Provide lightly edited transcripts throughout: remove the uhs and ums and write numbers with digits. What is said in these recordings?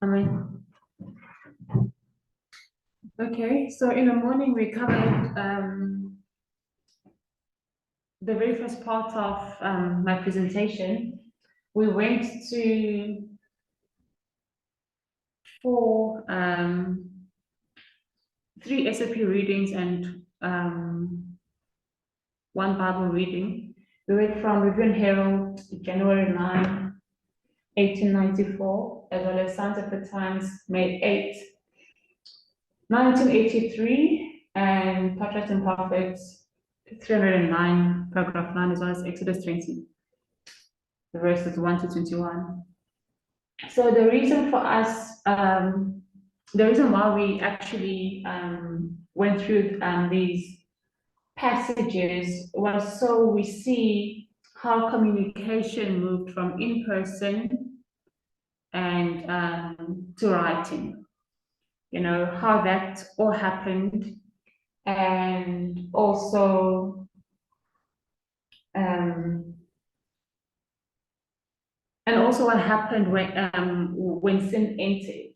Amen. Okay, so in the morning we covered the very first part of my presentation. We went to three SOP readings and one Bible reading. We went from Review and Herald, January 9, 1894, as well as Signs of the Times, May 8, 1983, and Patriarchs and Prophets, 309, paragraph 9, as well as Exodus 20, verses 1 to 21. So the reason for us, the reason why we actually went through these passages was so we see how communication moved from in-person and to writing, how that all happened, and also what happened when sin entered.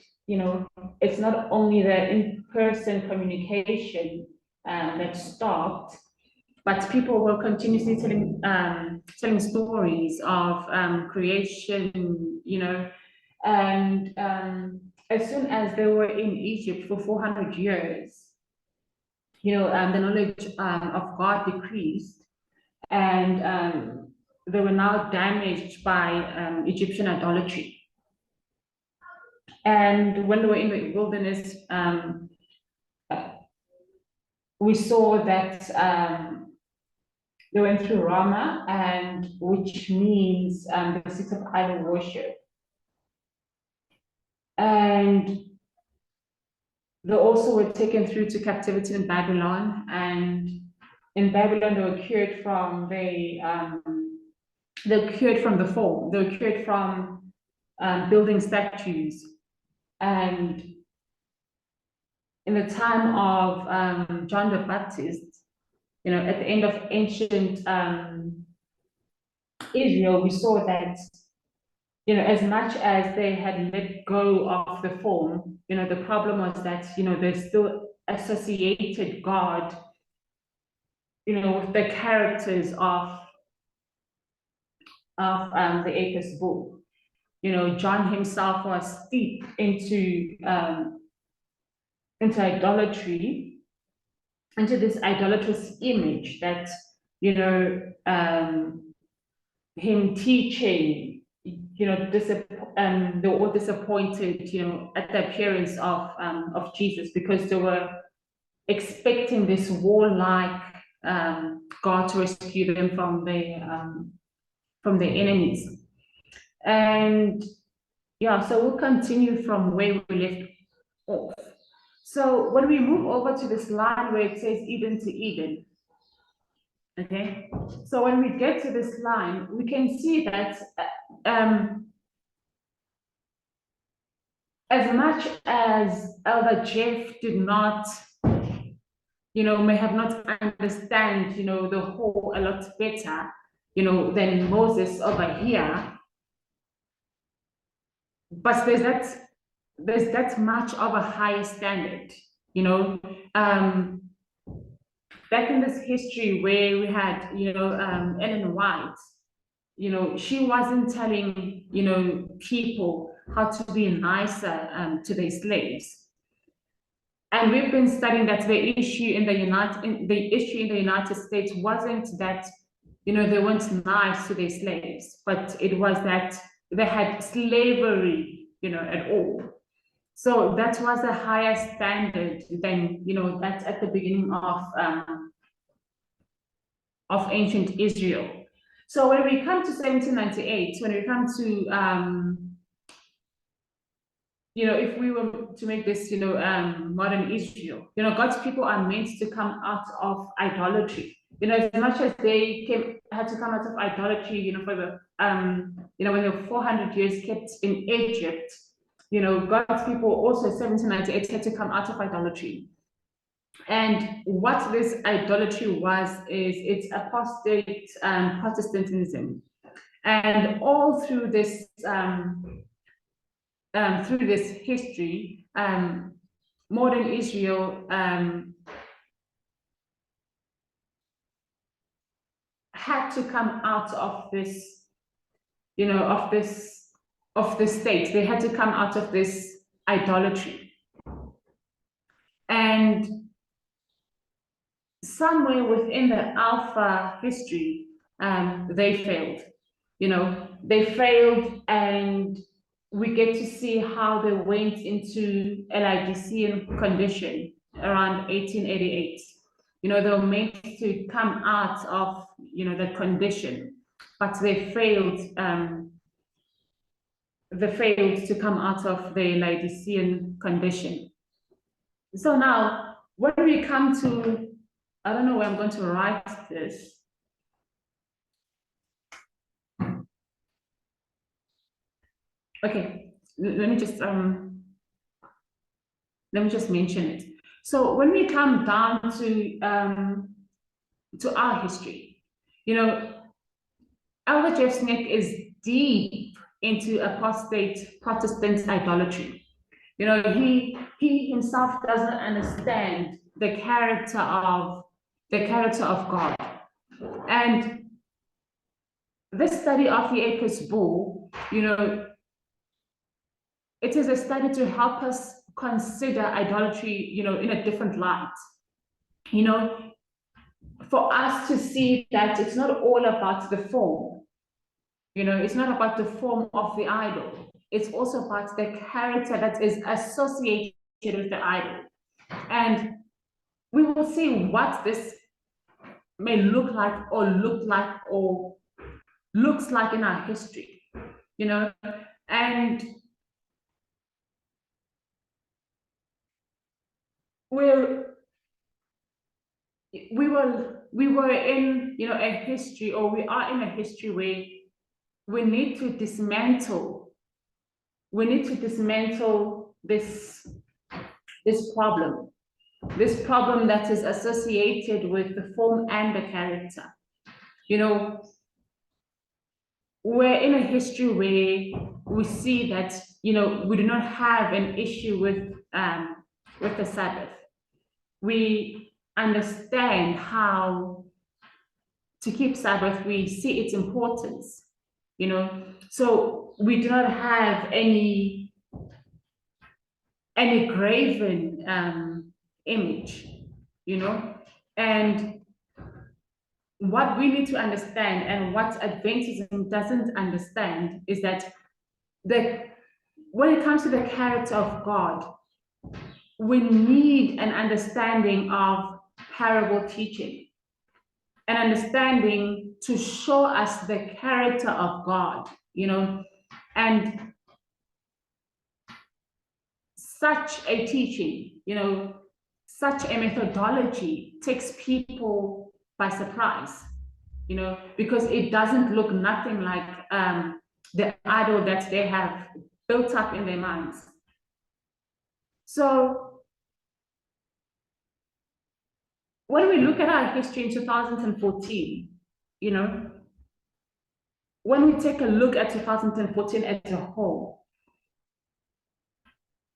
It's not only the in-person communication that stopped, but people were continuously telling stories of creation, and as soon as they were in Egypt for 400 years, the knowledge of God decreased, and they were now damaged by Egyptian idolatry. And when they were in the wilderness, we saw that they went through Rama, and which means the seat of idol worship. And they also were taken through to captivity in Babylon, and in Babylon they were cured from the form. They were cured from building statues. And in the time of John the Baptist, at the end of ancient Israel, we saw that, as much as they had let go of the form, the problem was that, they still associated God, with the characters of the Apis bull. John himself was steeped into idolatry, into this idolatrous image that, him teaching, they were all disappointed, at the appearance of Jesus, because they were expecting this warlike God to rescue them from the enemies. And yeah, so we'll continue from where we left off. So when we move over to this line where it says Eden to Eden, okay, so when we get to this line, we can see that as much as Elder Jeff did not, may have not understand, the whole a lot better, than Moses over here, but there's that much of a higher standard, back in this history where we had, Ellen White, she wasn't telling, people how to be nicer to their slaves. And we've been studying that the issue in the United States wasn't that, they weren't nice to their slaves, but it was that they had slavery, at all. So that was a higher standard than, that's at the beginning of ancient Israel. So when we come to 1798, when we come to, if we were to make this, modern Israel, God's people are meant to come out of idolatry. As much as they had to come out of idolatry, for the, when they were 400 years kept in Egypt, God's people also 1798 had to come out of idolatry. And what this idolatry is it's apostate Protestantism. And all through this through this history, modern Israel had to come out of this, of the state. They had to come out of this idolatry. And somewhere within the Alpha history, they failed. They failed, and we get to see how they went into a Laodicean condition around 1888. They were meant to come out of, the condition, but they failed. They failed to come out of the Laodicean condition. So now, when we come to, I don't know where I'm going to write this. Okay, let me just mention it. So when we come down to our history, Elder Jeff Smith is deep into apostate Protestant idolatry. He himself doesn't understand the character of God. And this study of the Apis Bull, it is a study to help us consider idolatry, in a different light. For us to see that it's not all about the form. It's not about the form of the idol. It's also about the character that is associated with the idol. And we will see what this may look like or looks like in our history, and we were in, a history, or we are in a history where we need to dismantle this problem that is associated with the form and the character. We're in a history where we see that, we do not have an issue with the Sabbath. We understand how to keep Sabbath. We see its importance, so we do not have any graven image, and what we need to understand, and what Adventism doesn't understand, is that when it comes to the character of God, we need an understanding of parable teaching, an understanding to show us the character of God, and such a teaching, such a methodology takes people by surprise, because it doesn't look nothing like the idol that they have built up in their minds. So when we look at our history in 2014, when we take a look at 2014 as a whole,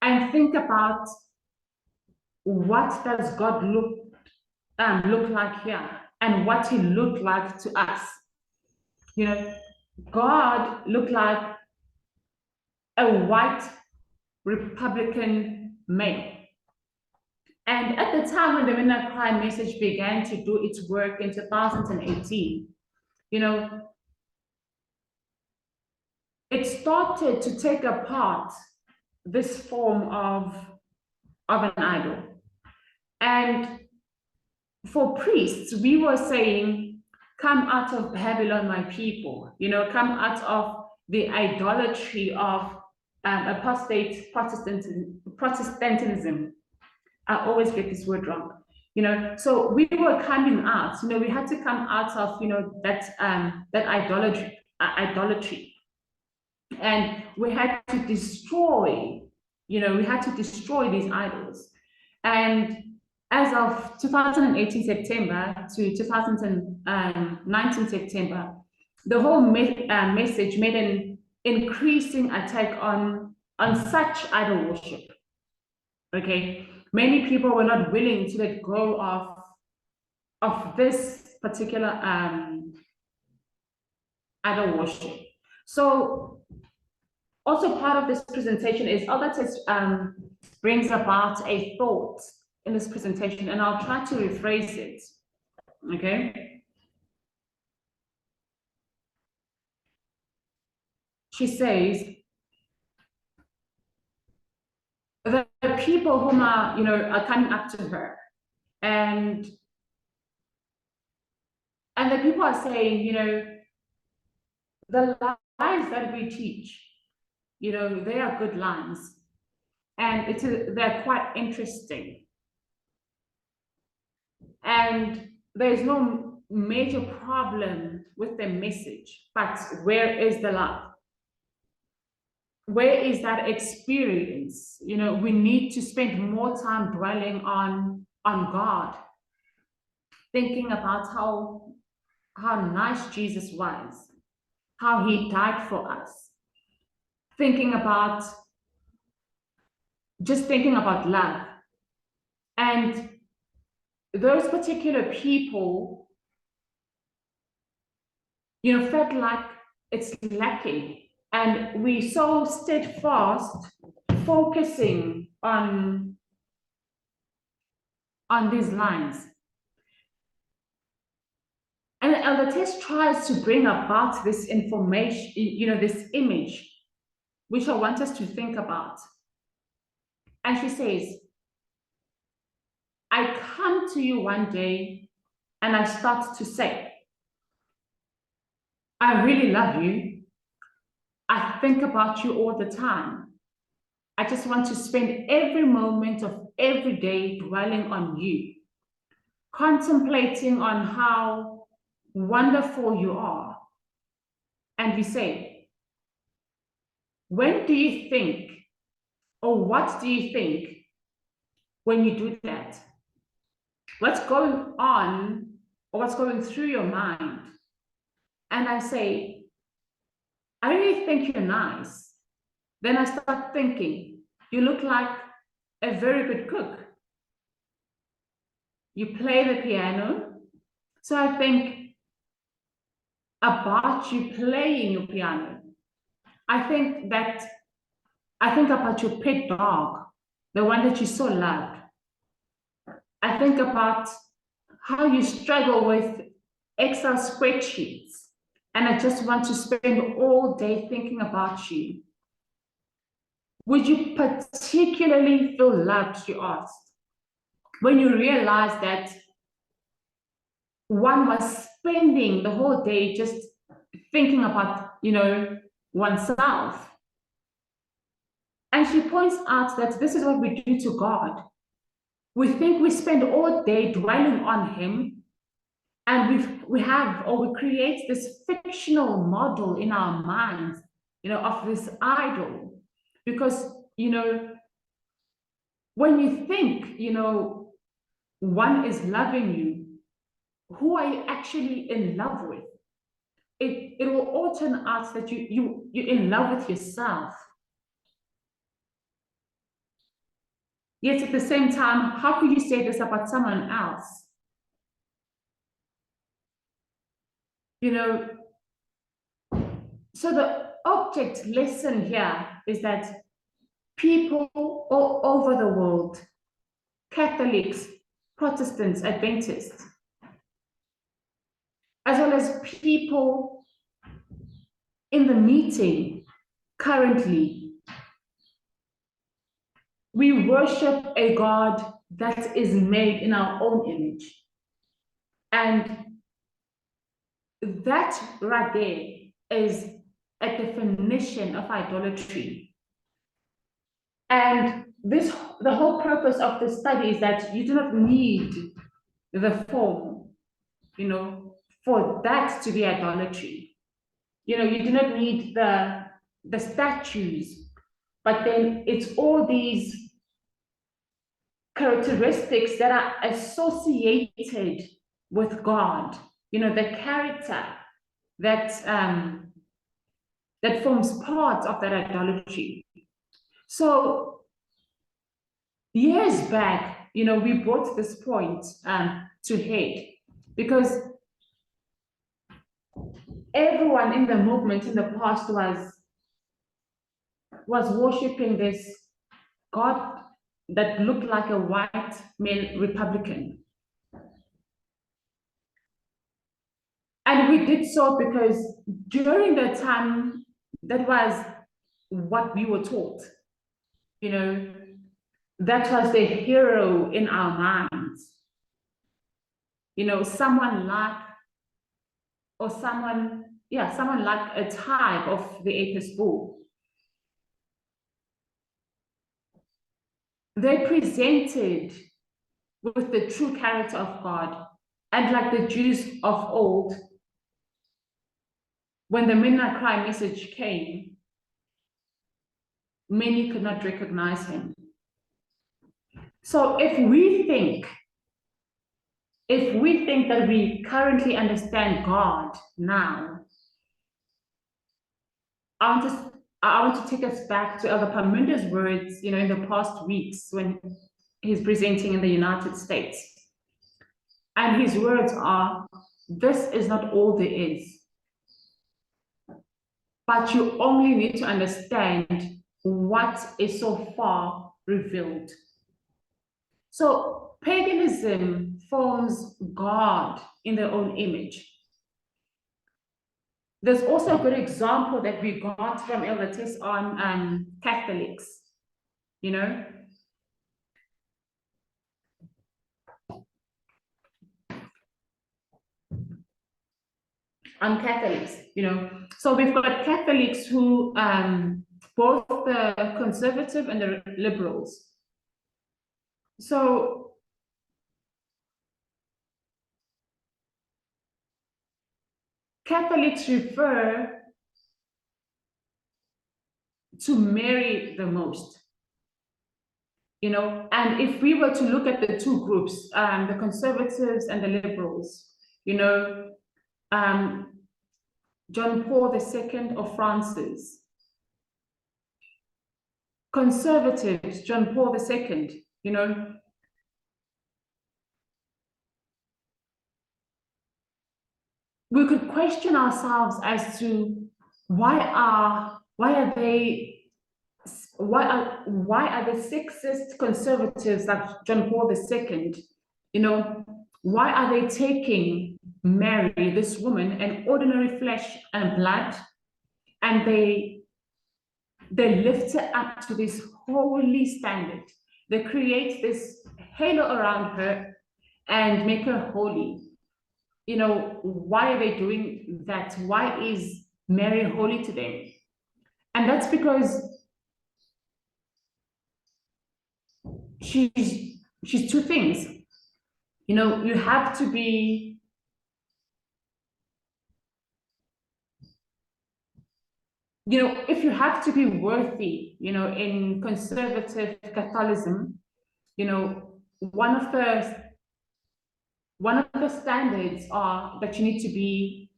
and think about what does God look like here, and what he looked like to us. God looked like a white Republican male. And at the time when the Midnight Cry message began to do its work in 2018, it started to take apart this form of an idol. And for priests, we were saying, come out of Babylon, my people, come out of the idolatry of apostate Protestantism. I always get this word wrong. So we were coming out, we had to come out of, that idolatry. And we had to destroy, these idols. And as of 2018 September to 2019 September, the whole message made an increasing attack on on such idol worship. Okay, many people were not willing to let go of this particular idol worship. So also part of this presentation is Albertus brings about a thought in this presentation, and I'll try to rephrase it. Okay. She says, the people whom are coming up to her, and the people are saying, the lines that we teach, they are good lines, and they're quite interesting, and there's no major problem with the message, but where is the love? Where is that experience? We need to spend more time dwelling on God, thinking about how nice Jesus was, how he died for us, thinking about love. And those particular people, felt like it's lacking. And we so steadfast focusing on these lines. And Elder Tess tries to bring about this information, this image, which I want us to think about. And she says, I come to you one day and I start to say, I really love you. I think about you all the time. I just want to spend every moment of every day dwelling on you, contemplating on how wonderful you are. And you say, when do you think, or what do you think when you do that? What's going on, or what's going through your mind? And I say, I really think you're nice. Then I start thinking, you look like a very good cook. You play the piano. So I think about you playing your piano. I think about your pet dog, the one that you so loved. I think about how you struggle with Excel spreadsheets. And I just want to spend all day thinking about you. Would you particularly feel loved, she asked, when you realize that one was spending the whole day just thinking about, oneself? And she points out that this is what we do to God. We think we spend all day dwelling on him, and we create this fictional model in our minds, of this idol. Because, when you think, one is loving you, who are you actually in love with? It will all turn out that you're in love with yourself. Yet at the same time, how could you say this about someone else? So the object lesson here is that people all over the world, Catholics, Protestants, Adventists, as well as people in the meeting currently, we worship a God that is made in our own image. And that right there is a definition of idolatry. And the whole purpose of the study is that you do not need the form, for that to be idolatry. You do not need the statues, but then it's all these characteristics that are associated with God, the character that forms part of that idolatry. So years back, we brought this point to head because everyone in the movement in the past was worshiping this God that looked like a white male Republican. And we did so because during that time, that was what we were taught. That was the hero in our minds. Someone like a type of the atheist bull. They presented with the true character of God. And like the Jews of old, when the Midnight Cry message came, many could not recognize him. So if we think that we currently understand God now, I want to take us back to Elder Pamunda's words, in the past weeks when he's presenting in the United States. And his words are, this is not all there is. But you only need to understand what is so far revealed. So paganism forms God in their own image. There's also a good example that we got from Elder Tess on Catholics, on Catholics, So we've got Catholics who, both the conservative and the liberals. So Catholics refer to Mary the most, and if we were to look at the two groups, the conservatives and the liberals, John Paul II of Francis, conservatives, John Paul II, we could question ourselves as to why are the sexist conservatives like John Paul II, why are they taking Mary, this woman, an ordinary flesh and blood, and they lift her up to this holy standard? They create this halo around her and make her holy. Why are they doing that? Why is Mary holy to them? And that's because she's two things. You have to be, if you have to be worthy, in conservative Catholicism, one of the standards are that you need to be,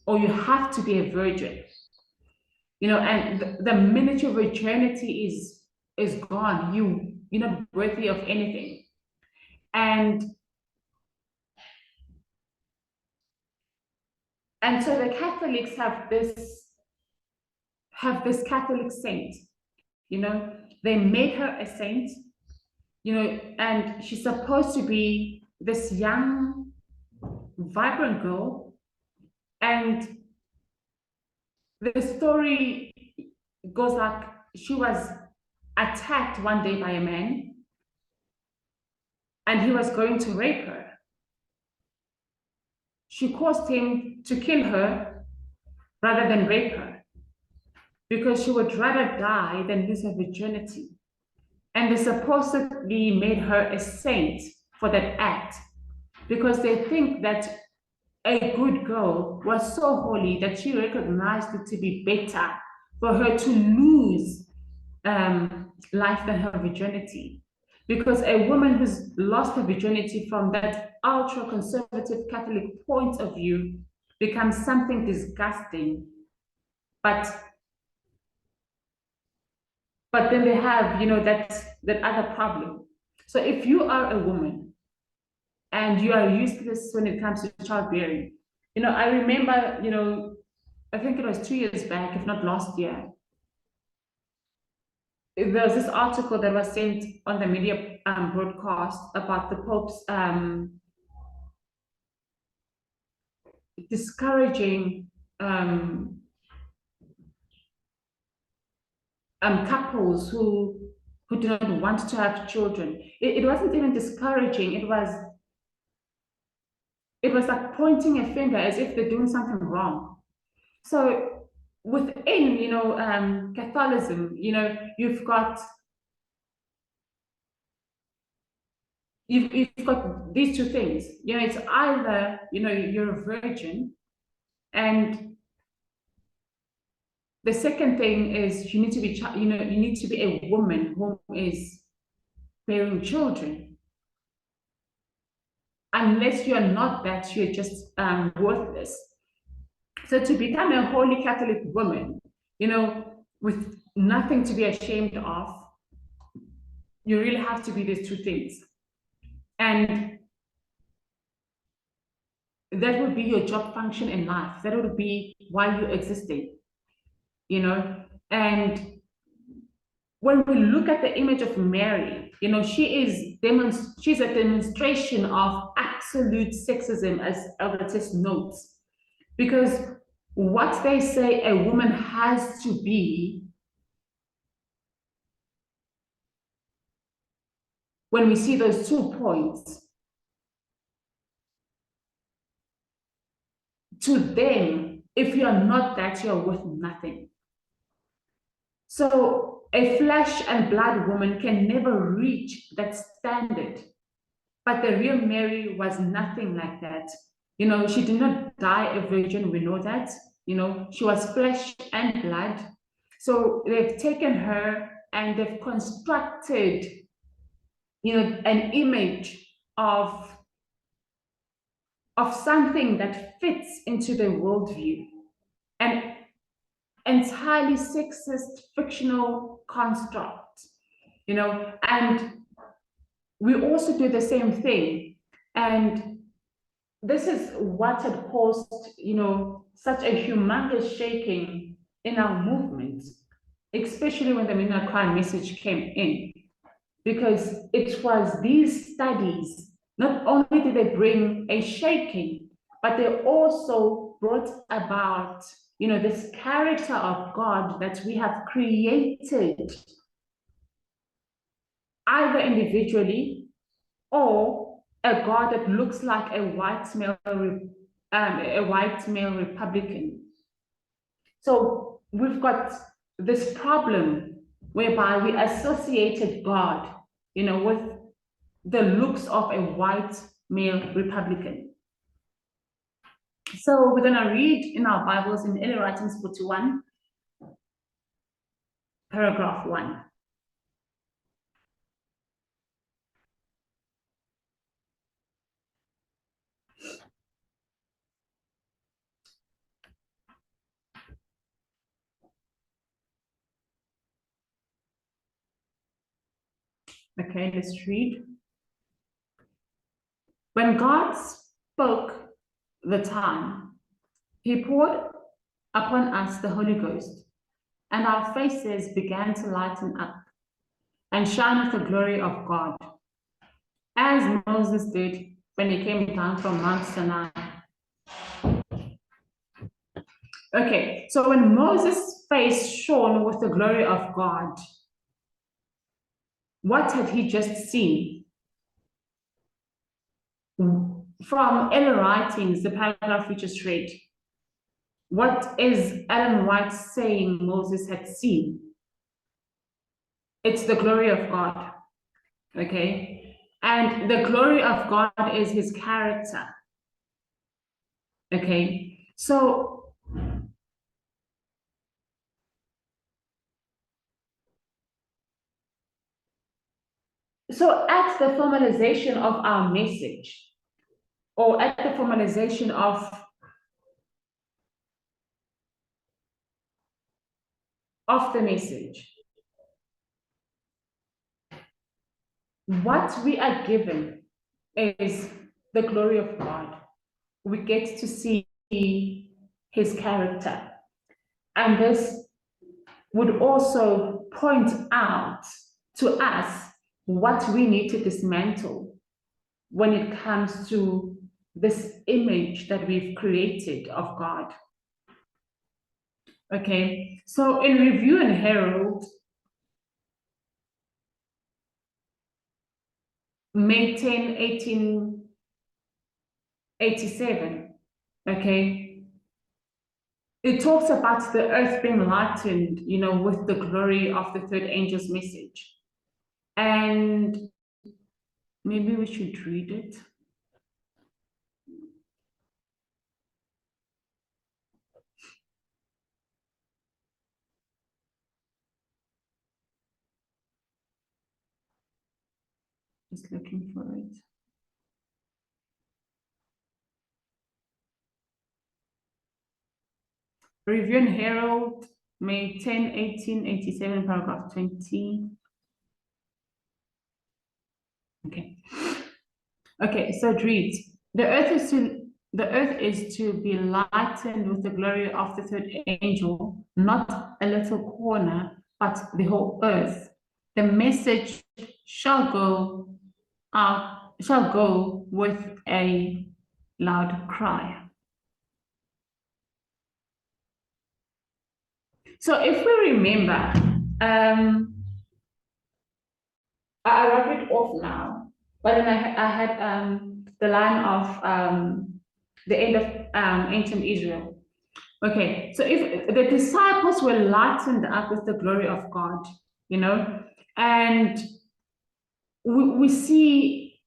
or you have to be a virgin, and the minute your virginity is gone, you're not worthy of anything. And so the Catholics have this Catholic saint, they made her a saint, and she's supposed to be this young, vibrant girl. And the story goes like she was attacked one day by a man, and he was going to rape her. She caused him to kill her rather than rape her, because she would rather die than lose her virginity. And they supposedly made her a saint for that act, because they think that a good girl was so holy that she recognized it to be better for her to lose life than her virginity. Because a woman who's lost her virginity from that ultra-conservative Catholic point of view becomes something disgusting. But But then they have, that other problem. So if you are a woman and you are used to this when it comes to childbearing, I remember, I think it was 2 years back, if not last year, there was this article that was sent on the media broadcast about the Pope's discouraging couples who do not want to have children. It wasn't even discouraging. It was like pointing a finger as if they're doing something wrong. So within, Catholicism, you've got these two things. It's either, you're a virgin, and the second thing is you need to be, you need to be a woman who is bearing children. Unless you're not that, you're just worthless. So to become a holy Catholic woman, with nothing to be ashamed of, you really have to be these two things. And that would be your job function in life. That would be why you existed, And when we look at the image of Mary, she's a demonstration of absolute sexism, as Elder Tess notes, because what they say a woman has to be, when we see those 2 points, to them, if you are not that, you're worth nothing. So a flesh and blood woman can never reach that standard. But the real Mary was nothing like that. She did not die a virgin, we know that. She was flesh and blood. So they've taken her and they've constructed, an image of something that fits into their worldview. An entirely sexist, fictional construct, and we also do the same thing. And this is what had caused, such a humongous shaking in our movement, especially when the Midnight Cry message came in, because it was these studies, not only did they bring a shaking, but they also brought about, this character of God that we have created, either individually or a God that looks like a white male Republican. So we've got this problem whereby we associated God, with the looks of a white male Republican. So we're going to read in our Bibles in Early Writings 41, paragraph 1. Okay, let's read. When God spoke the time, he poured upon us the Holy Ghost, and our faces began to lighten up and shine with the glory of God, as Moses did when he came down from Mount Sinai. Okay, so when Moses' face shone with the glory of God, what had he just seen? From Ellen Writings, the paragraph we just read, what is Ellen White saying Moses had seen? It's the glory of God, okay? And the glory of God is his character, okay? So at the formalization of our message, or at the formalization of the message, what we are given is the glory of God. We get to see his character. And this would also point out to us what we need to dismantle when it comes to this image that we've created of God. Okay, so in Review and Herald, May 10, 1887, okay, it talks about the earth being lightened, with the glory of the third angel's message. And maybe we should read it. Just looking for it. Review and Herald, May 10, 1887, paragraph 20. Okay. Okay, so it reads, the earth is to be lightened with the glory of the third angel, not a little corner, but the whole earth. The message shall go with a loud cry. So if we remember, I wrote it off now, but then I had the line of the end of ancient Israel. Okay, so if the disciples were lightened up with the glory of God, and we see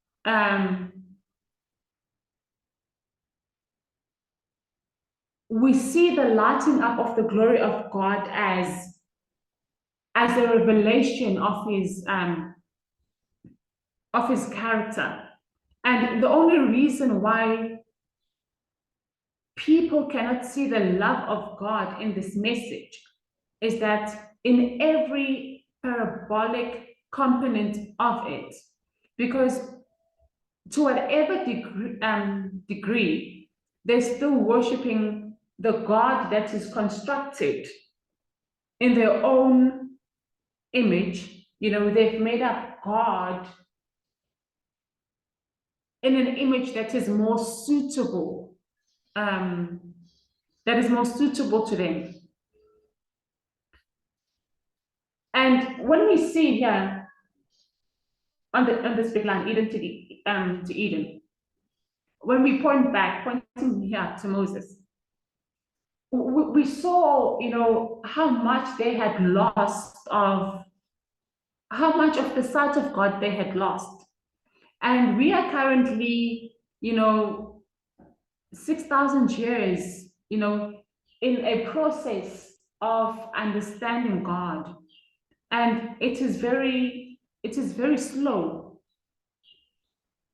the lighting up of the glory of God as a revelation of his character. And the only reason why people cannot see the love of God in this message is that in every parabolic component of it, because to whatever degree, they're still worshiping the God that is constructed in their own image. They've made up God in an image that is more suitable, to them. And when we see here on this big line, Eden to Eden, when we pointing here to Moses, we saw, how much they had lost how much of the sight of God they had lost. And we are currently, 6,000 years, in a process of understanding God. And it is very slow.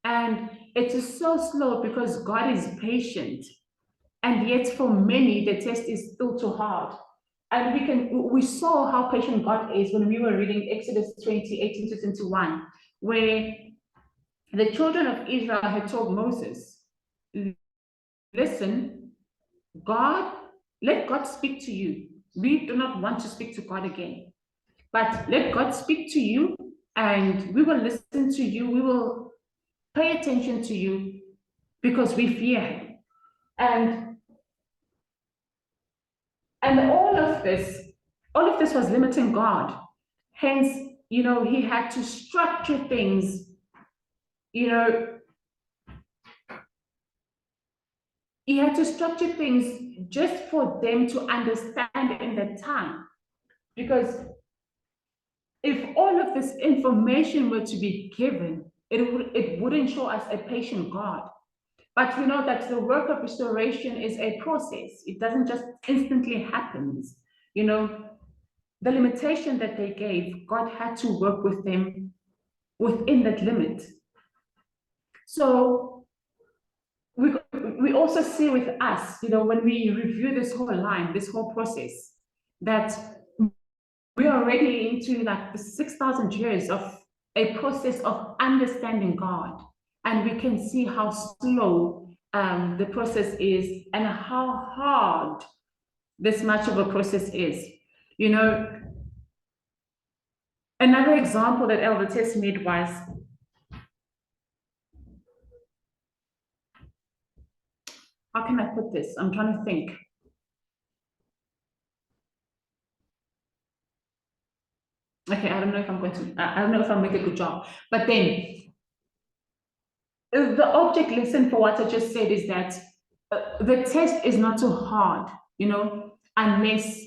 And it is so slow because God is patient. And yet for many, the test is still too hard. And we saw how patient God is when we were reading Exodus 20, 18 to 21, where the children of Israel had told Moses, listen, let God speak to you. We do not want to speak to God again, but let God speak to you and we will listen to you. We will pay attention to you because we fear him. And all of this was limiting God. Hence, he had to structure things, he had to structure things just for them to understand in that time. Because if all of this information were to be given, it wouldn't show us a patient God. But we know that the work of restoration is a process. It doesn't just instantly happen. The limitation that they gave, God had to work with them within that limit. So we also see with us, when we review this whole line, this whole process, that we are already into like the 6,000 years of a process of understanding God, and we can see how slow the process is and how hard this much of a process is. You know, another example that Elder Tess made was, how can I put this? I'm trying to think. Okay, I don't know if I'm going to, I don't know if I'll make a good job. But then the object lesson for what I just said is that the test is not too hard, you know, unless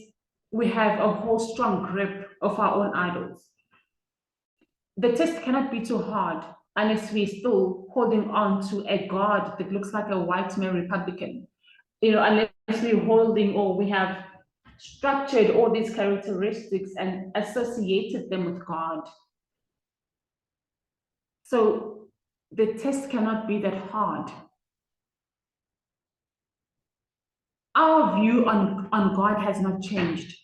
we have a whole strong grip of our own idols. The test cannot be too hard unless we're still holding on to a God that looks like a white male Republican, you know, unless we're holding or we have structured all these characteristics and associated them with God. So the test cannot be that hard. Our view on God has not changed.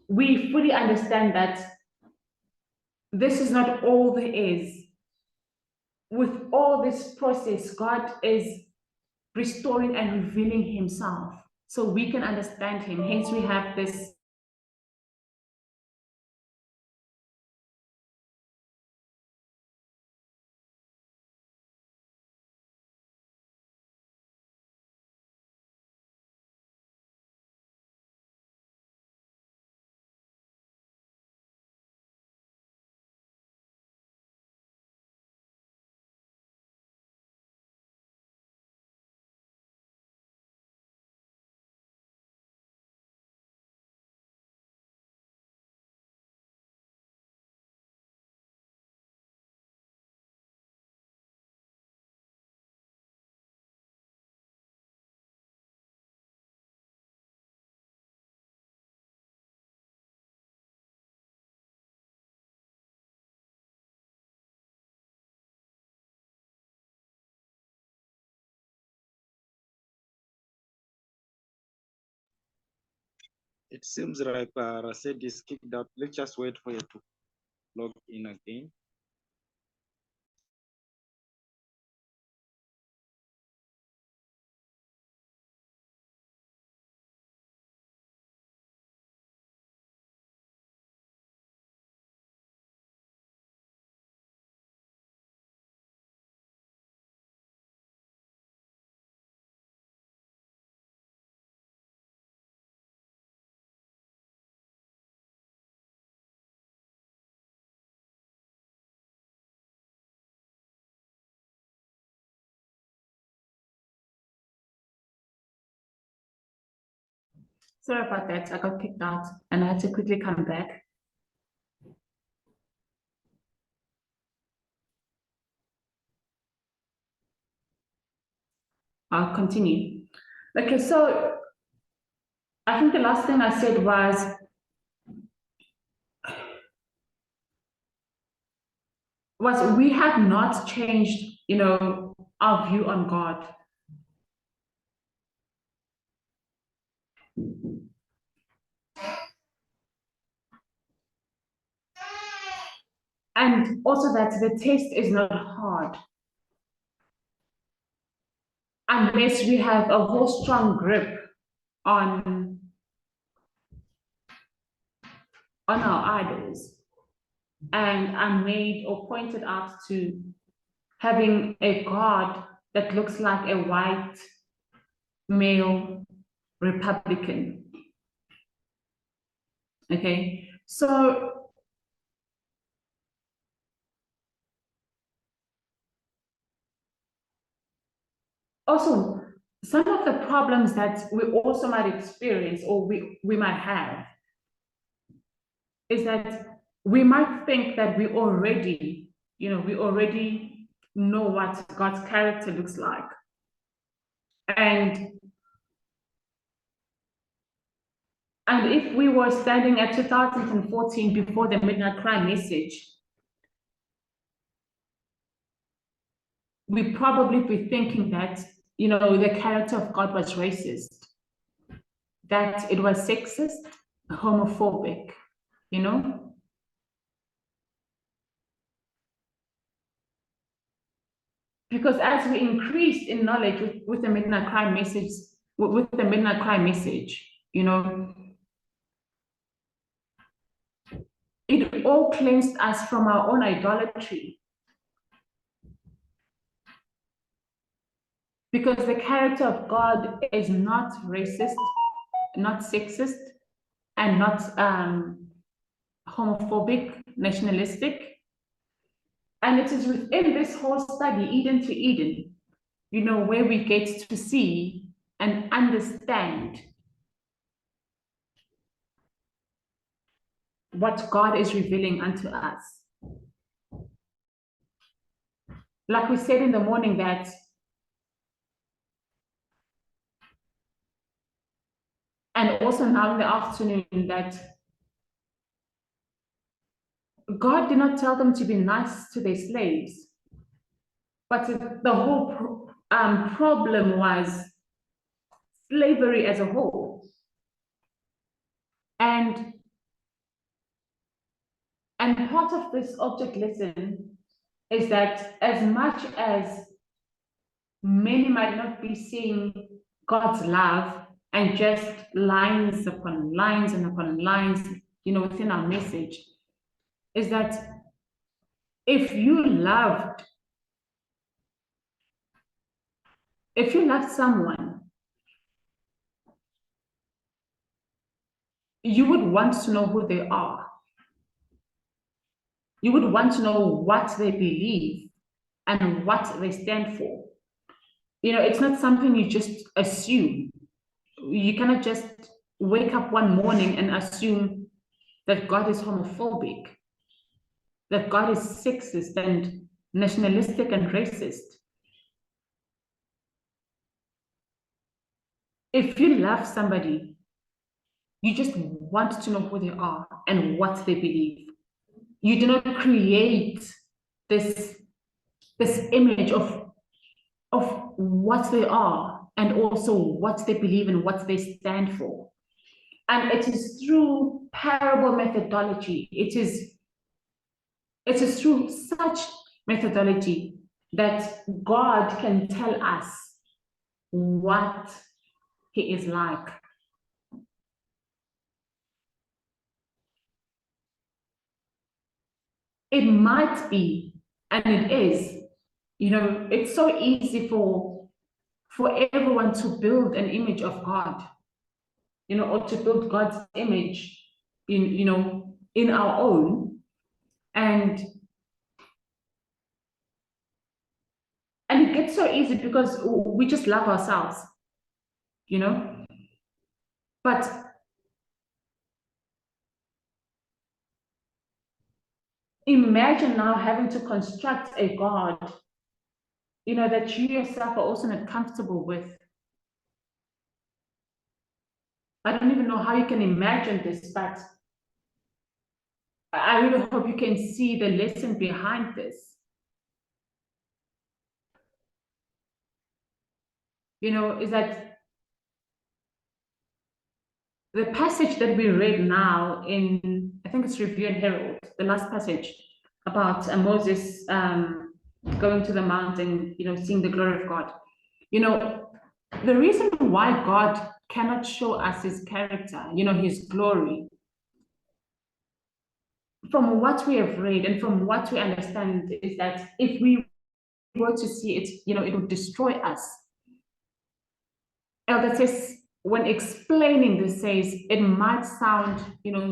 We fully understand that this is not all there is. With all this process, God is restoring and revealing himself so we can understand him. Hence, we have this It seems like Rasedi is kicked out. Let's just wait for you to log in again. sorry about that. I got kicked out and I had to quickly come back. I'll continue. Okay, so I think the last thing I said was we have not changed, you know, our view on God. And also that the test is not hard unless we have a whole strong grip on our idols and are made or pointed out to having a God that looks like a white male Republican. Okay, so also some of the problems that we also might experience or we might have is that we might think that we already, you know, we already know what God's character looks like. And if we were standing at 2014 before the Midnight Cry message, we probably be thinking that, you know, the character of God was racist, that it was sexist, homophobic, you know? Because as we increased in knowledge with the midnight cry message, with the midnight cry message, you know, it all cleansed us from our own idolatry. Because the character of God is not racist, not sexist, and not homophobic, nationalistic. And it is within this whole study, Eden to Eden, you know, where we get to see and understand what God is revealing unto us. Like we said in the morning that and also now in the afternoon that God did not tell them to be nice to their slaves, but the whole problem was slavery as a whole. And part of this object lesson is that as much as many might not be seeing God's love and just lines upon lines and upon lines, you know, within our message, is that if you loved someone, you would want to know who they are. You would want to know what they believe and what they stand for. You know, it's not something you just assume. You cannot just wake up one morning and assume that God is homophobic, that God is sexist and nationalistic and racist. If you love somebody, you just want to know who they are and what they believe. You do not create this image of what they are and also what they believe and what they stand for. And it is through parable methodology, it is through such methodology that God can tell us what he is like. It might be, and it is, you know, it's so easy for everyone to build an image of God, you know, or to build God's image in, you know, in our own. And it gets so easy because we just love ourselves, you know. But imagine now having to construct a God, you know, that you yourself are also not comfortable with. I don't even know how you can imagine this, but I really hope you can see the lesson behind this. You know, is that the passage that we read now in, I think it's Review and Herald, the last passage about Moses going to the mountain, you know, seeing the glory of God. You know, the reason why God cannot show us his character, you know, his glory, from what we have read and from what we understand, is that if we were to see it, you know, it would destroy us. Elder says, when explaining this, says it might sound, you know,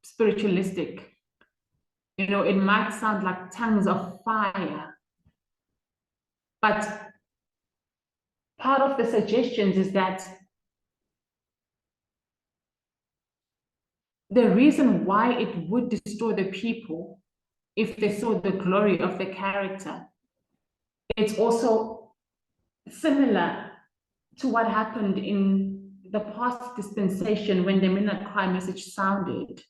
spiritualistic. You know, it might sound like tongues of fire. But part of the suggestions is that the reason why it would destroy the people if they saw the glory of the character, it's also similar to what happened in the past dispensation when the midnight cry message sounded.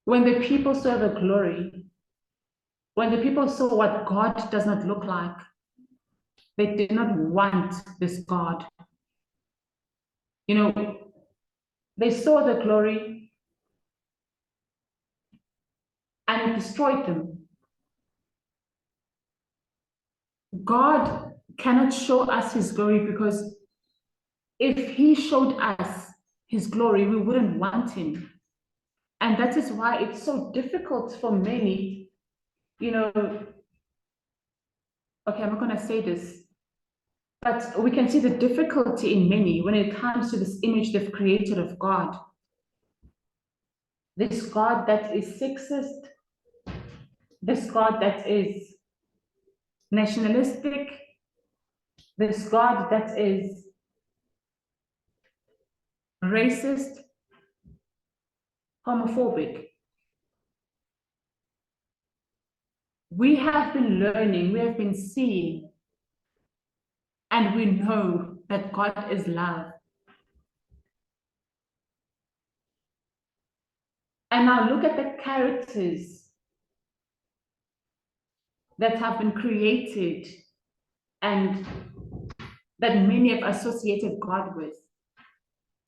When the people saw the glory, when the people saw what God does not look like, they did not want this God. You know, they saw the glory and it destroyed them. God cannot show us his glory, because if he showed us his glory, we wouldn't want him. And that is why it's so difficult for many, okay, I'm not going to say this, but we can see the difficulty in many when it comes to this image they've created of God. This God that is sexist, this God that is nationalistic, this God that is racist, homophobic. We have been learning, we have been seeing, and we know that God is love. And now look at the characters that have been created and that many have associated God with.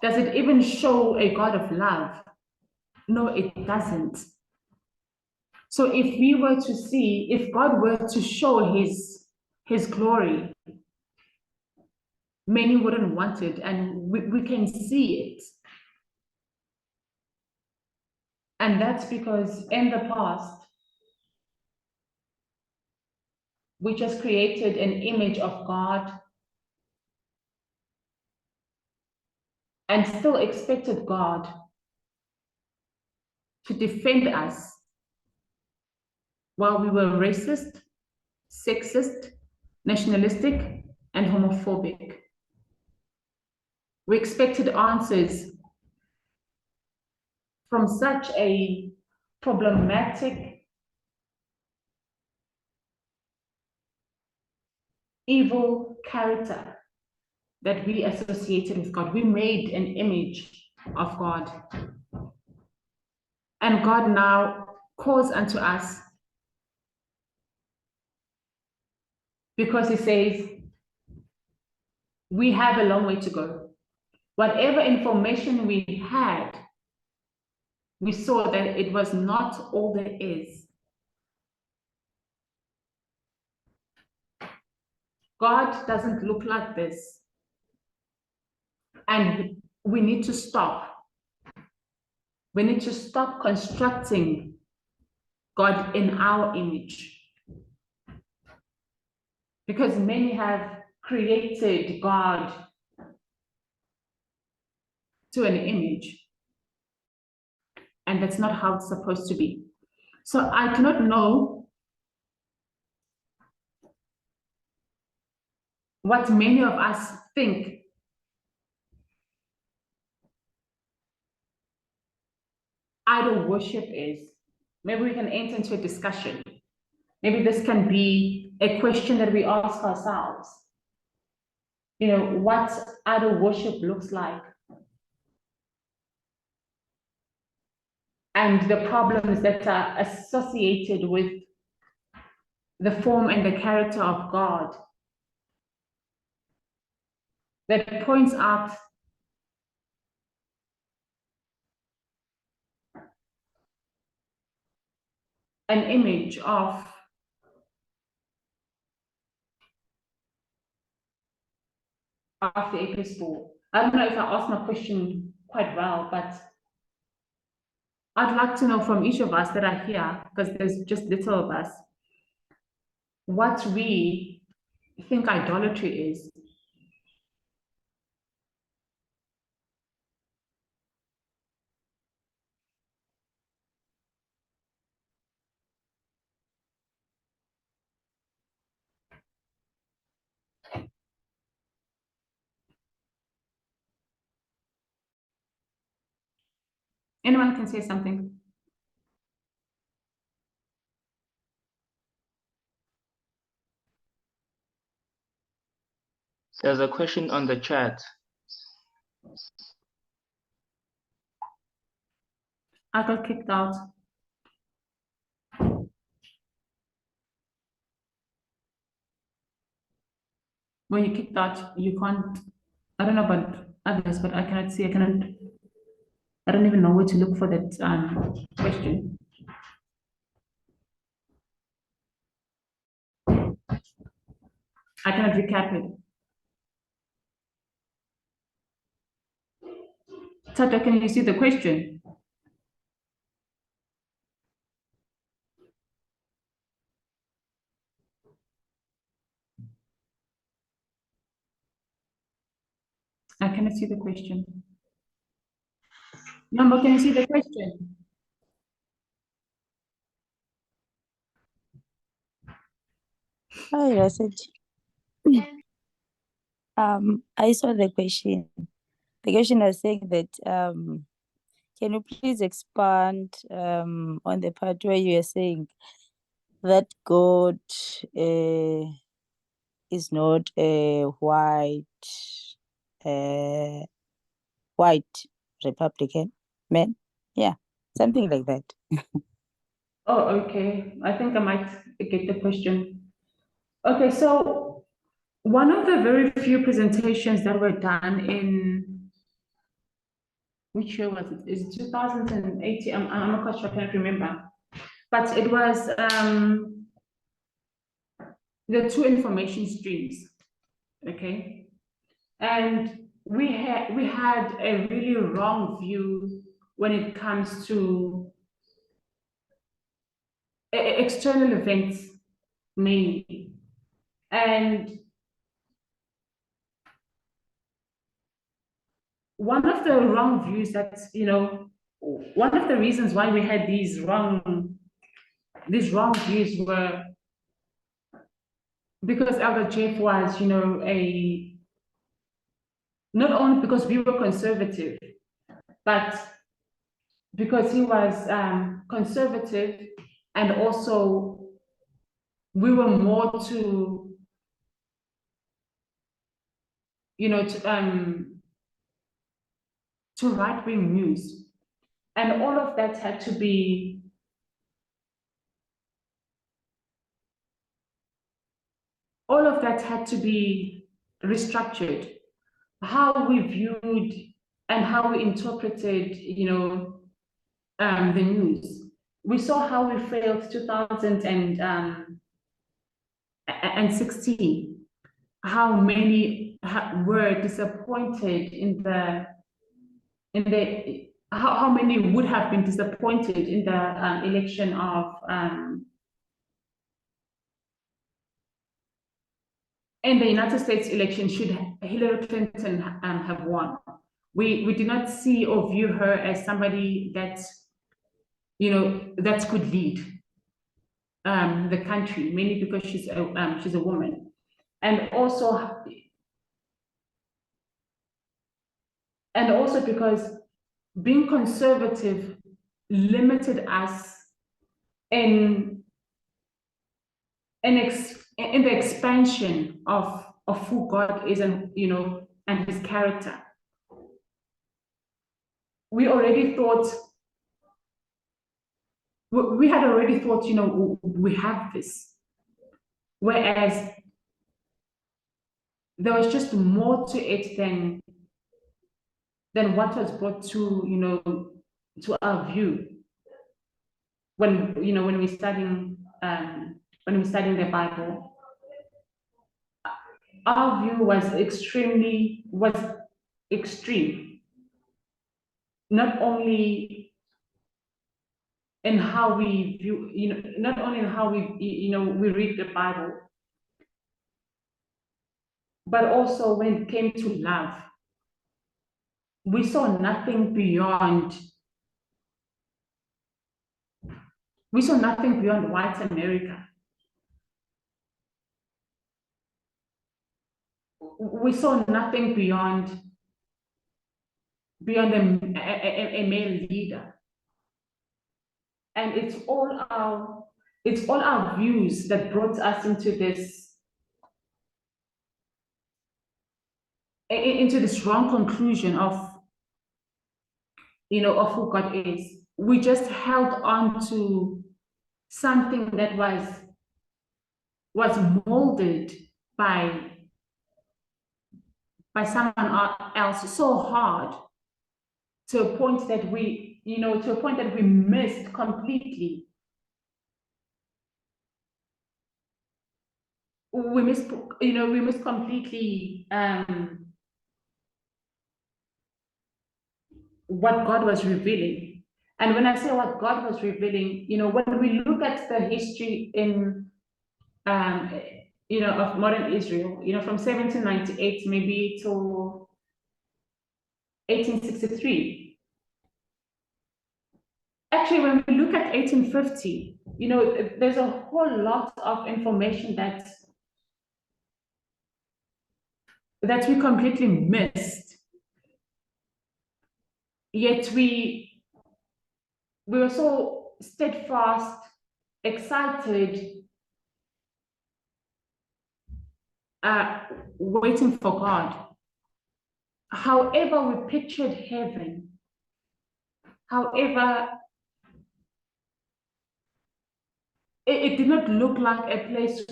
Does it even show a God of love? No, it doesn't. So if we were to see, if God were to show his glory, many wouldn't want it, and we can see it. And that's because in the past, we just created an image of God and still expected God to defend us while we were racist, sexist, nationalistic, and homophobic. We expected answers from such a problematic, evil character that we associated with God. We made an image of God. And God now calls unto us because he says, we have a long way to go. Whatever information we had, we saw that it was not all there is. God doesn't look like this. And we need to stop. We need to stop constructing God in our image. Because many have created God to an image. And that's not how it's supposed to be. So I do not know what many of us think idol worship is. Maybe we can enter into a discussion. Maybe this can be a question that we ask ourselves. What idol worship looks like. And the problems that are associated with the form and the character of God. That points out an image of the epistle. I don't know if I asked my question quite well, but I'd like to know from each of us that are here, because there's just little of us, what we think idolatry is. Anyone can say something. There's a question on the chat. I got kicked out. When you kicked out, you can't, I don't know about others, but I cannot see, I don't even know where to look for that question. I cannot recap it. Tata, can you see the question? I cannot see the question. Number, can you see the question? Hi, Rasedi. I saw the question. The question was saying that can you please expand on the part where you are saying that God is not a white Republican man? Yeah, something like that. Oh, okay. I think I might get the question. Okay, so one of the very few presentations that were done in, which year was it? Is 2018? I'm not quite sure, I can't remember. But it was the two information streams, okay? And we had a really wrong view when it comes to external events mainly. And one of the wrong views that's, one of the reasons why we had these wrong views were because Elder Jeff was, not only because we were conservative, but because he was conservative, and also we were more to, to right-wing news. And all of that had to be restructured. How we viewed and how we interpreted, the news. We saw how we failed 2016. How many were disappointed in the how many would have been disappointed in the election of in the United States election should Hillary Clinton have won. We did not see or view her as somebody that, that could lead the country, mainly because she's a woman. And also because being conservative limited us in the expansion of who God is, and and his character. We had already thought, we have this. Whereas there was just more to it than what was brought to, to our view when we're studying the Bible. Our view was extreme, not only in how we view, not only in how we, we read the Bible, but also when it came to love. We saw nothing beyond white America. We saw nothing beyond a male leader. And it's all our views that brought us into this wrong conclusion of, of who God is. We just held on to something that was molded by someone else so hard, to a point that we missed completely we miss, we miss completely what God was revealing. And when I say what God was revealing, when we look at the history in of modern Israel, from 1798 maybe to 1863. Actually, when we look at 1850, there's a whole lot of information that we completely missed. Yet we were so steadfast, excited, waiting for God. However, we pictured heaven. However, it did not look like a place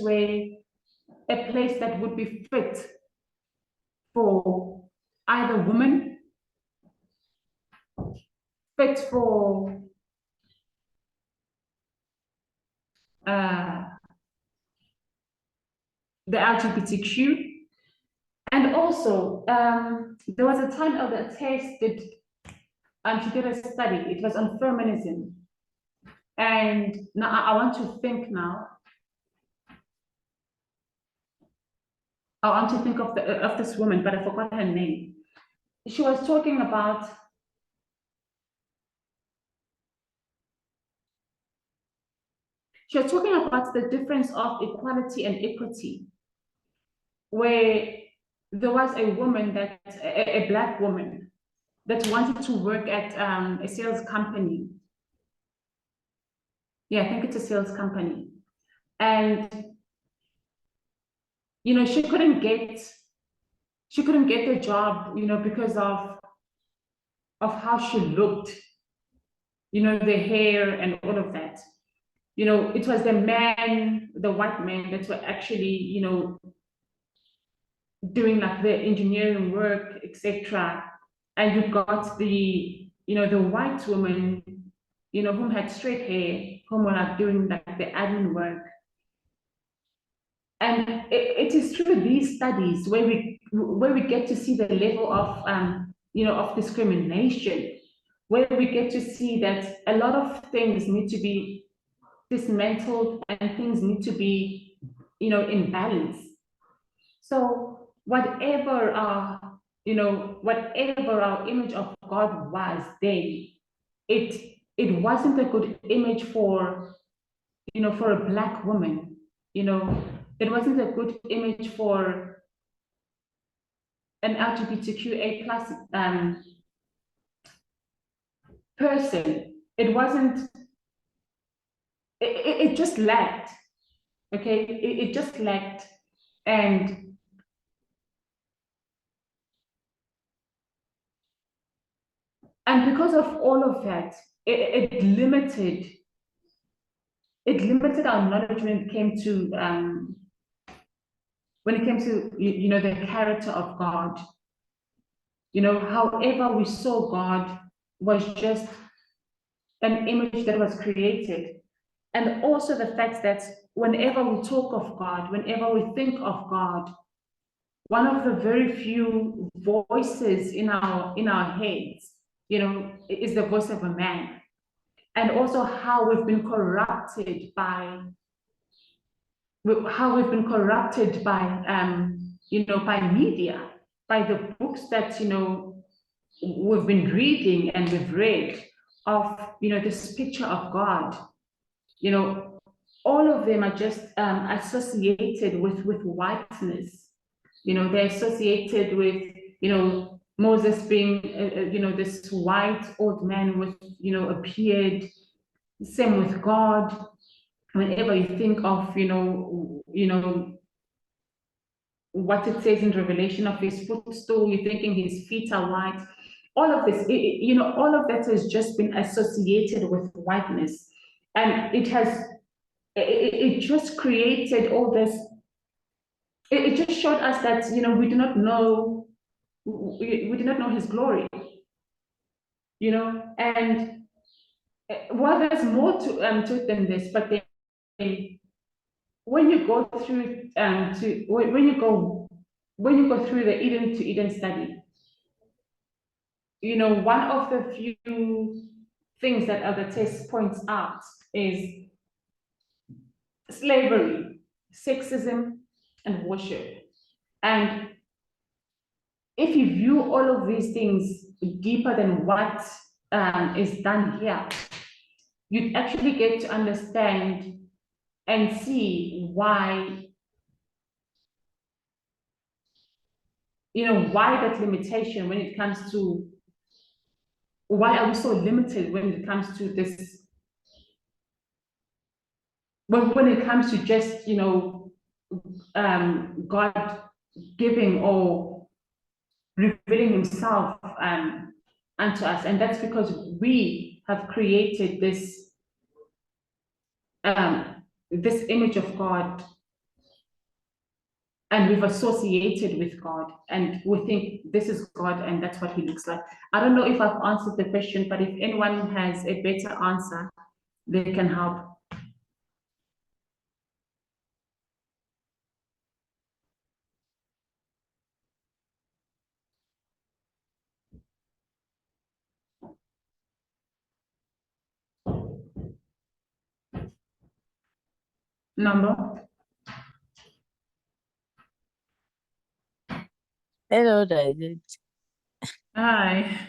that would be fit for either woman, fit for the LGBTQ. And also, there was a time of the test that she did a study. It was on feminism. And now I want to think now. I want to think of this woman, but I forgot her name. She was talking about the difference of equality and equity, where there was a woman a Black woman that wanted to work at a sales company. Yeah, I think it's a sales company. And she couldn't get the job, because of how she looked, the hair and all of that. It was the white men that were actually, doing like the engineering work, etc. And you got the white woman, whom had straight hair, whom were like doing like the admin work. And it is through these studies where we get to see the level of of discrimination, where we get to see that a lot of things need to be dismantled and things need to be in balance. So whatever our image of God was then, it wasn't a good image for for a Black woman. It wasn't a good image for an LGBTQA plus person. It wasn't. It just lacked. Okay, it just lacked, and because of all of that, it limited our knowledge when it came to the character of God. However we saw God was just an image that was created. And also the fact that whenever we talk of God, whenever we think of God, one of the very few voices in our heads, is the voice of a man. And also how we've been corrupted by by media, by the books that we've been reading and we've read of this picture of God. All of them are just associated with whiteness. They're associated with Moses being this white old man with a beard. Same with God. Whenever you think of what it says in Revelation of his footstool, you're thinking his feet are white. All of this, all of that has just been associated with whiteness, and it just created all this. It just showed us that we do not know his glory, and well, there's more to it than this, but then when you go through when you go through the Eden to Eden study, one of the few things that other test points out is slavery, sexism, and worship. And if you view all of these things deeper than what is done here, you'd actually get to understand and see why, why that limitation when it comes to, why are we so limited when it comes to this, when it comes to just, God giving or revealing himself unto us. And that's because we have created this image of God, and we've associated with God, and we think this is God and that's what he looks like. I don't know if I've answered the question, but if anyone has a better answer, they can help. Number? Hello, David. Hi.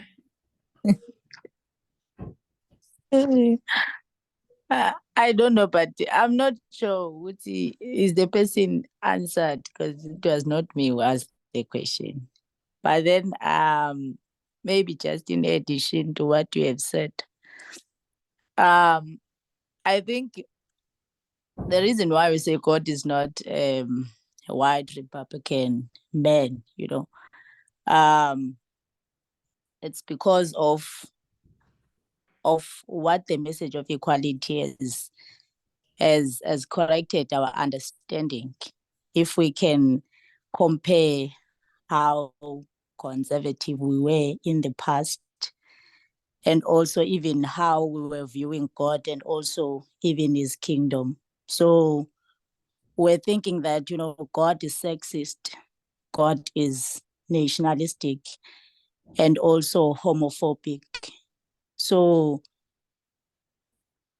I don't know, but I'm not sure what is the person answered because it was not me who asked the question. But then maybe just in addition to what you have said, I think the reason why we say God is not a white Republican man, it's because of what the message of equality is, has corrected our understanding. If we can compare how conservative we were in the past, and also even how we were viewing God and also even his kingdom. So we're thinking that, God is sexist, God is nationalistic, and also homophobic. So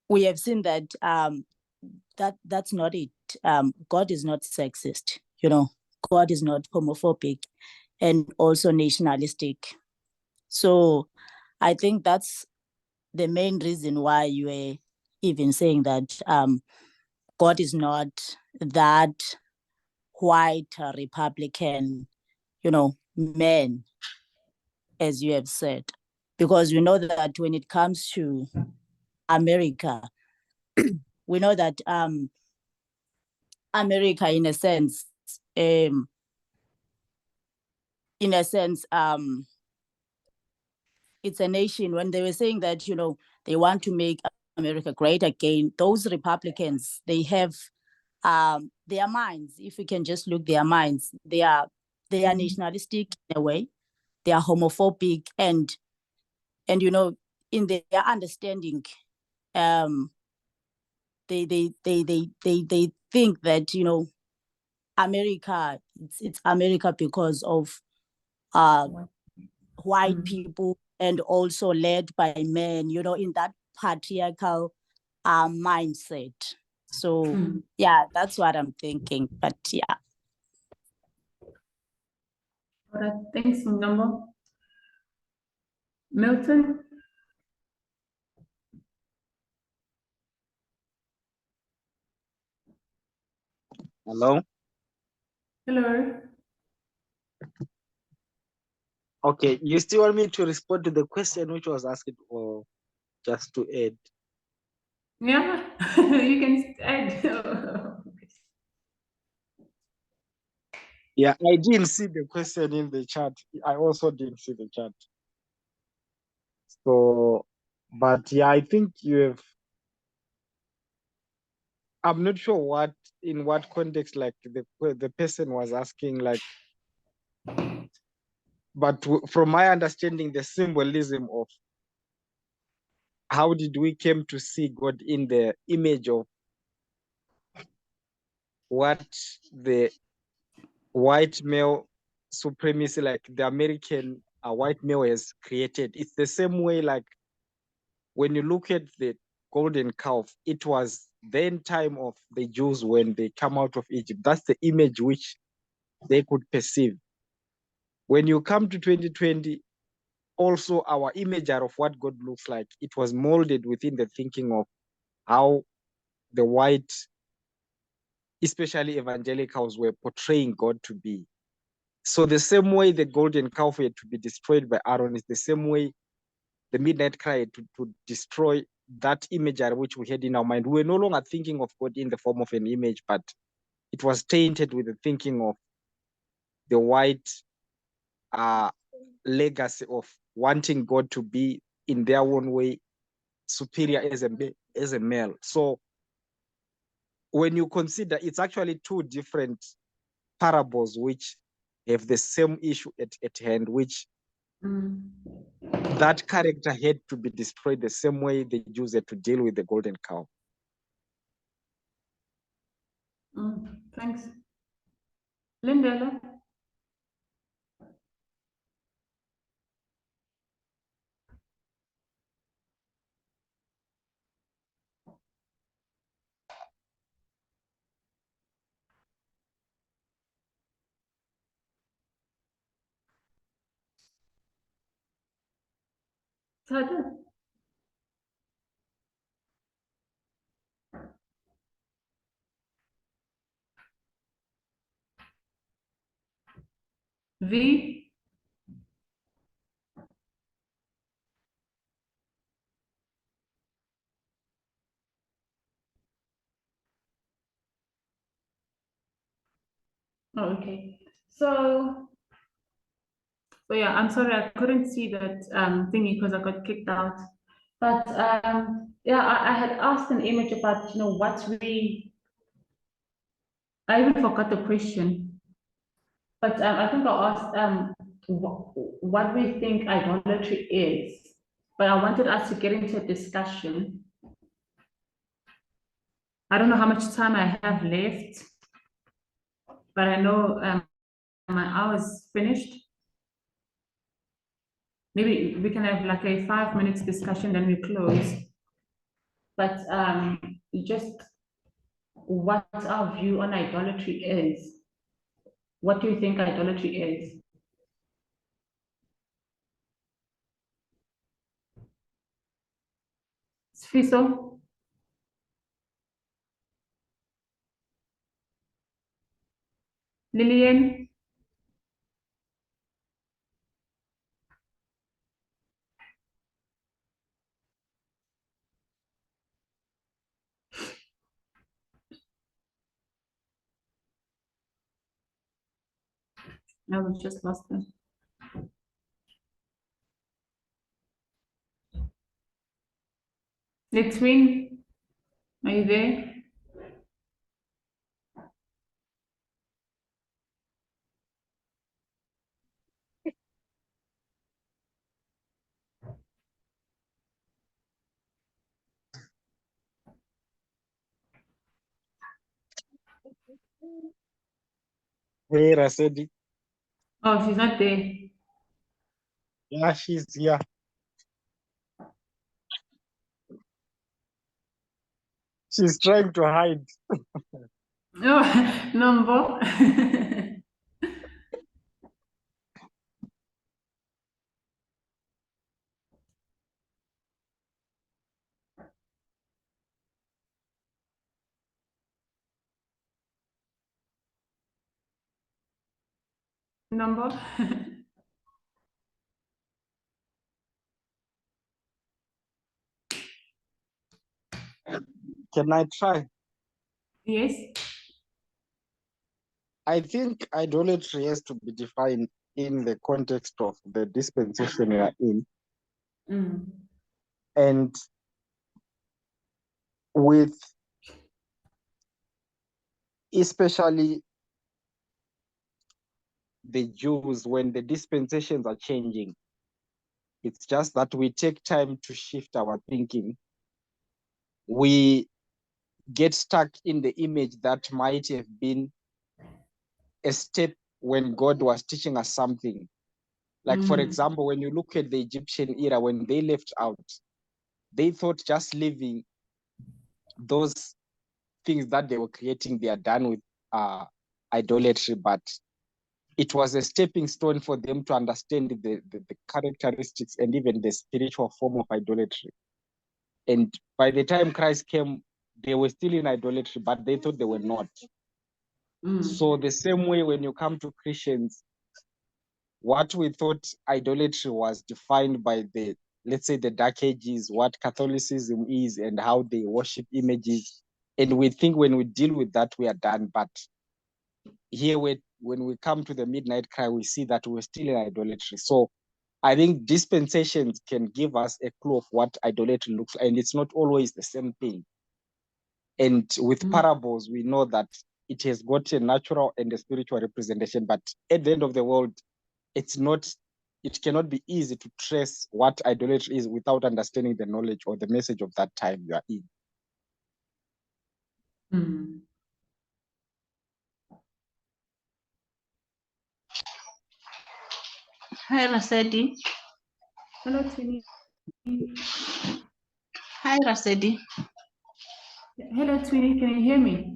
we have seen that that's not it. God is not sexist, God is not homophobic and also nationalistic. So I think that's the main reason why you were even saying that God is not that white Republican, man, as you have said. Because we know that when it comes to America, we know that America, in a sense, it's a nation. When they were saying that, they want to make America great again, those Republicans, they have their minds. If we can just look their minds, they are nationalistic in a way. They are homophobic, and in their understanding, they think that America, it's America because of white people and also led by men, in that patriarchal mindset. So yeah, that's what I'm thinking. But yeah. All right, thanks, Number. Milton? Hello. Hello. Okay, you still want me to respond to the question which was asked, or just to add? Yeah, you can add. Yeah, I didn't see the question in the chat. I also didn't see the chat. So, but yeah, I think you have. I'm not sure in what context, like the person was asking, like, but from my understanding, the symbolism of how did we came to see God in the image of what the white male supremacy, like the American white male has created. It's the same way, like when you look at the golden calf, it was then time of the Jews when they come out of Egypt. That's the image which they could perceive. When you come to 2020, also our image of what God looks like, it was molded within the thinking of how the white, especially evangelicals, were portraying God to be. So the same way the golden calf had to be destroyed by Aaron is the same way the midnight cry to destroy that imagery which we had in our mind. We were no longer thinking of God in the form of an image, but it was tainted with the thinking of the white legacy of wanting God to be in their own way superior as a male. So when you consider, it's actually two different parables which have the same issue at hand, which that character had to be destroyed the same way the Jews had to deal with the golden cow. Thanks. Lindela? Tata? V? Oh, okay. So yeah, I'm sorry, I couldn't see that thingy because I got kicked out. But yeah, I had asked an image about, what I even forgot the question. But I think I asked what we think idolatry is. But I wanted us to get into a discussion. I don't know how much time I have left, but I know my hour is finished. Maybe we can have like a 5 minutes discussion, then we close. But just what our view on idolatry is. What do you think idolatry is? Sfiso? Lillian? No, we just lost them. Litwin, are you there? Hey, Rasedi. Oh, she's not there. Yeah, she's here. She's trying to hide. Oh, number. Number. Can I try? Yes. I think idolatry has to be defined in the context of the dispensation we are in, and with especially the Jews, when the dispensations are changing, it's just that we take time to shift our thinking. We get stuck in the image that might have been a step when God was teaching us something. Like, for example, when you look at the Egyptian era, when they left out, they thought just leaving those things that they were creating, they are done with idolatry, but it was a stepping stone for them to understand the characteristics and even the spiritual form of idolatry. And by the time Christ came, they were still in idolatry, but they thought they were not. So the same way when you come to Christians, what we thought idolatry was defined by the, let's say, the Dark Ages, what Catholicism is and how they worship images. And we think when we deal with that, we are done. But here, when we come to the midnight cry, we see that we're still in idolatry. So I think dispensations can give us a clue of what idolatry looks like, and it's not always the same thing. And with parables, we know that it has got a natural and a spiritual representation, but at the end of the world, it cannot be easy to trace what idolatry is without understanding the knowledge or the message of that time you are in. Hi, Rasedi. Hello, Twinnie. Hi, Rasedi. Hello, Twinnie. Can you hear me?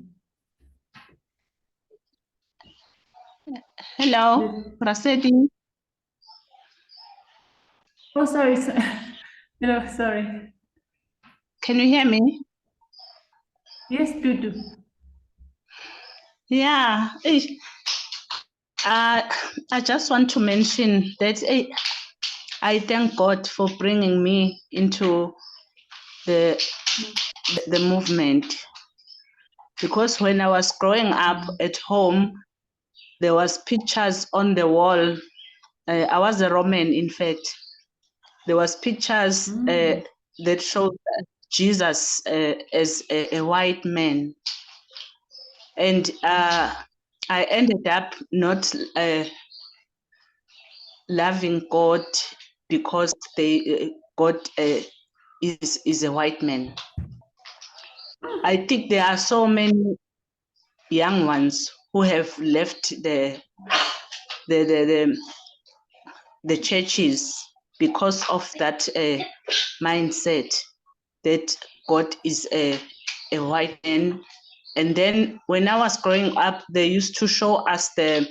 Hello, Rasedi. Oh, sorry. Hello, sorry. Can you hear me? Yes, Dudu. Yeah. I just want to mention that I thank God for bringing me into the movement, because when I was growing up at home, there was pictures on the wall. I was a Roman, in fact. There was pictures that showed Jesus as a white man. And I ended up not loving God because God is a white man. I think there are so many young ones who have left the churches because of that mindset that God is a white man. And then when I was growing up, they used to show us the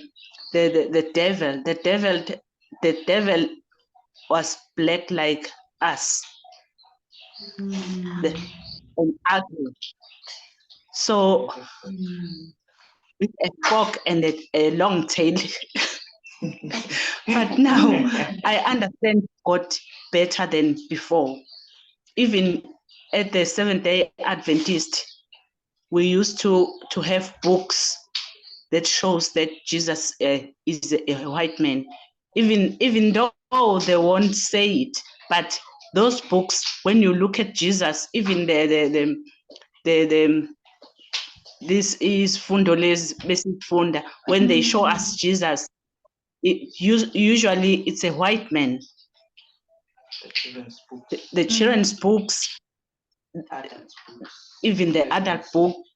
devil. The devil was black like us, and ugly. So with a fork and a long tail. But now I understand God better than before. Even at the Seventh-day Adventist, we used to have books that shows that Jesus is a white man. Even though they won't say it, but those books, when you look at Jesus, even this is Fundoles basic funda, when they show us Jesus, usually it's a white man. The children's books, even the adult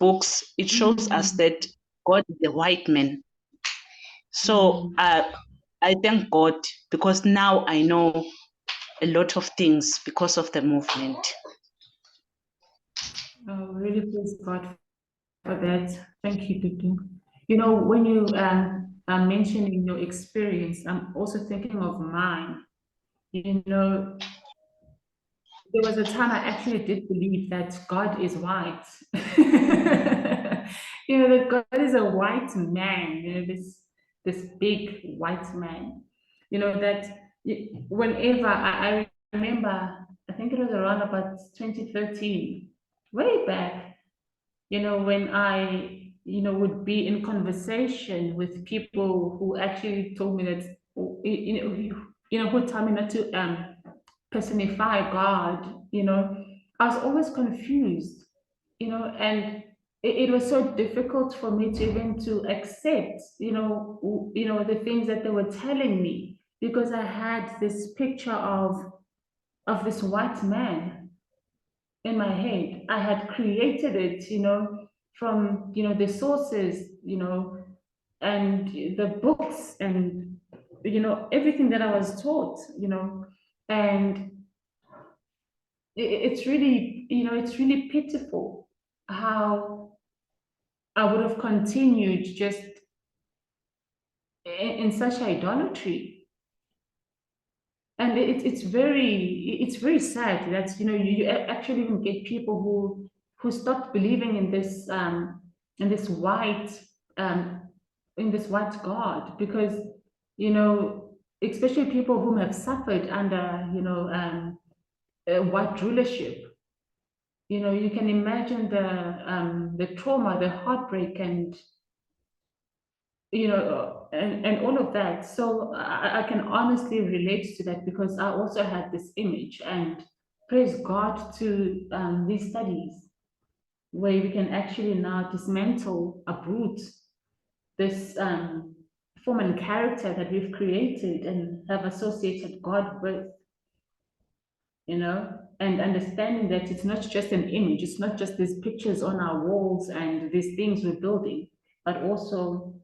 books, it shows us that God is a white man. So I thank God, because now I know a lot of things because of the movement. Oh, really praise God for that. Thank you, Dudu. You know, when you are mentioning your experience, I'm also thinking of mine. You know, there was a time I actually did believe that God is white. You know, that God is a white man, you know, this big white man. You know, that whenever I remember, I think it was around about 2013, way back, you know, when I, you know, would be in conversation with people who actually told me that, who told me not to personify God, you know, I was always confused, you know, and it was so difficult for me to even to accept, the things that they were telling me, because I had this picture of this white man, in my head. I had created it, from, the sources, and the books and, everything that I was taught, and it's really, it's really pitiful how I would have continued just in such idolatry. And it's very sad that, you actually even get people who stopped believing in this white God, because, especially people whom have suffered under, white rulership. You can imagine the trauma, the heartbreak, and and all of that. So I can honestly relate to that, because I also had this image, and praise God to these studies where we can actually now dismantle, uproot this form and character that we've created and have associated God with, and understanding that it's not just an image, it's not just these pictures on our walls and these things we're building, but also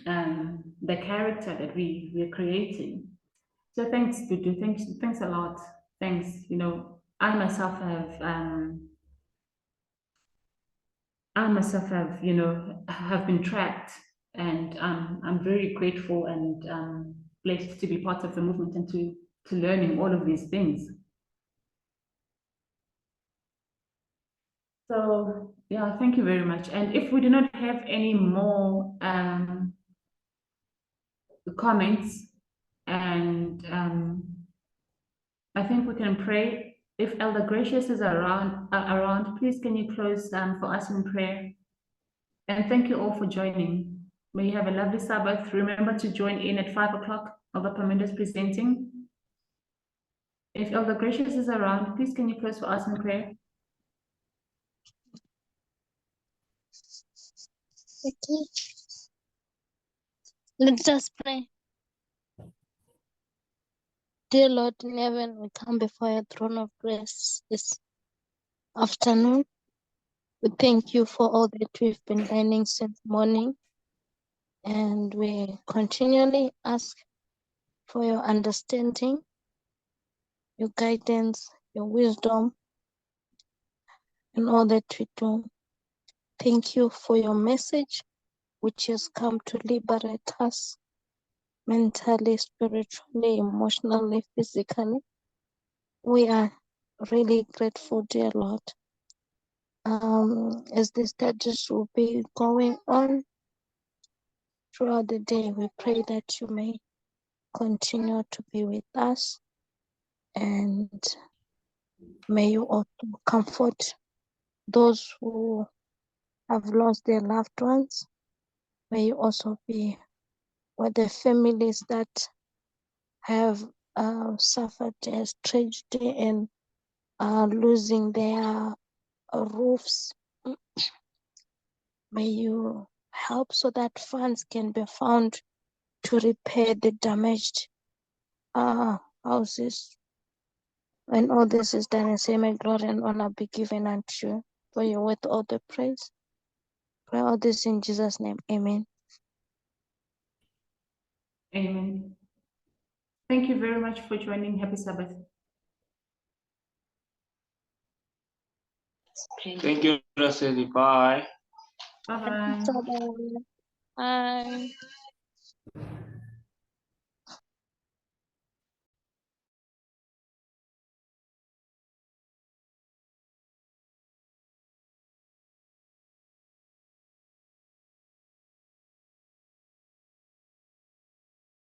the character that we're creating. So thanks, Dudu. Thanks a lot. Thanks. I myself have been trapped, and I'm very grateful and blessed to be part of the movement and to learning all of these things. So yeah, thank you very much. And if we do not have any more comments, and I think we can pray. If Elder Gracious is around, please can you close for us in prayer? And thank you all for joining. May you have a lovely Sabbath. Remember to join in at 5 o'clock. Elder Paminda's presenting. If Elder Gracious is around, please can you close for us in prayer? Okay. Let us pray. Dear Lord in heaven, we come before your throne of grace this afternoon. We thank you for all that we've been learning since morning, and we continually ask for your understanding, your guidance, your wisdom, in all that we do. Thank you for your message, which has come to liberate us mentally, spiritually, emotionally, physically. We are really grateful, dear Lord. As the studies will be going on throughout the day, we pray that you may continue to be with us, and may you also comfort those who have lost their loved ones. May you also be with the families that have suffered as tragedy and are losing their roofs. May you help so that funds can be found to repair the damaged houses. When all this is done, and say, may glory and honor be given unto you, for you with all the praise. Pray all this in Jesus' name. Amen. Amen. Thank you very much for joining. Happy Sabbath. Thank you, Rasedi. Bye. Bye-bye. Bye.